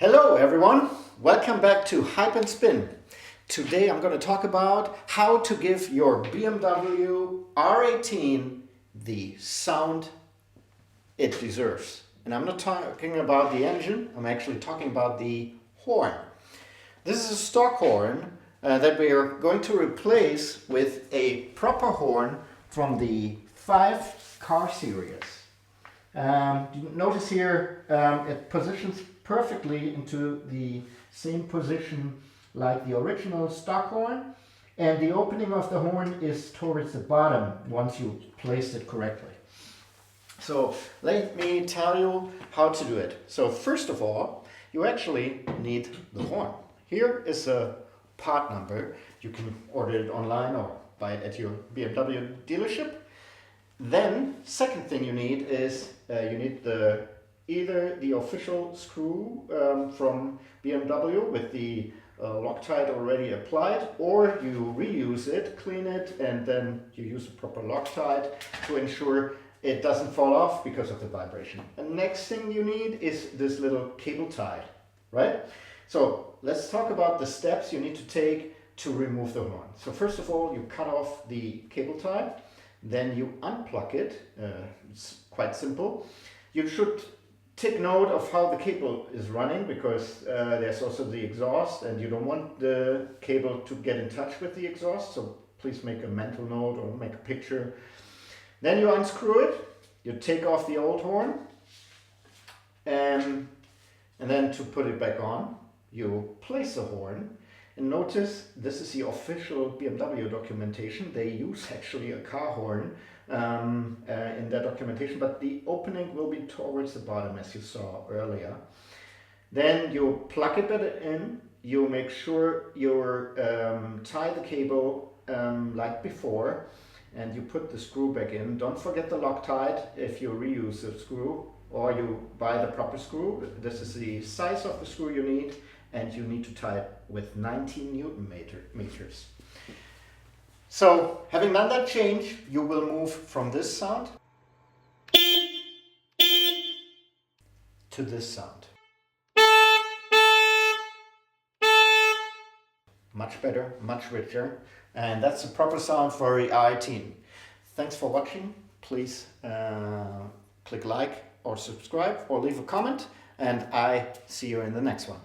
Hello everyone, welcome back to Hype and Spin. Today I'm going to talk about how to give your BMW R18 the sound it deserves. And I'm not talking about the engine, I'm actually talking about the horn. This is a stock horn that we are going to replace with a proper horn from the 5 car series. You notice here it positions perfectly into the same position like the original stock horn, and the opening of the horn is towards the bottom once you place it correctly. So let me tell you how to do it. So first of all, you actually need the horn. Here is a part number. You can order it online or buy it at your BMW dealership. Then, second thing you need is you need either the official screw from BMW with the Loctite already applied, or you reuse it, clean it, and then you use a proper Loctite to ensure it doesn't fall off because of the vibration. And next thing you need is this little cable tie, right? So let's talk about the steps you need to take to remove the horn. So first of all, you cut off the cable tie. Then you unplug it. It's quite simple. You should take note of how the cable is running, because there's also the exhaust and you don't want the cable to get in touch with the exhaust, so please make a mental note or make a picture. Then you unscrew it, you take off the old horn, and then to put it back on, you place the horn. And notice this is the official BMW documentation. They use actually a car horn in their documentation, but the opening will be towards the bottom, as you saw earlier. Then you plug it in. You make sure you tie the cable like before, and you put the screw back in. Don't forget the Loctite if you reuse the screw, or you buy the proper screw. This is the size of the screw you need, and you need to tie it with 19 Newton meters. So, having done that change, you will move from this sound to this sound. Much better, much richer, and that's the proper sound for the R18. Thanks for watching. Please click like or subscribe or leave a comment, and I see you in the next one.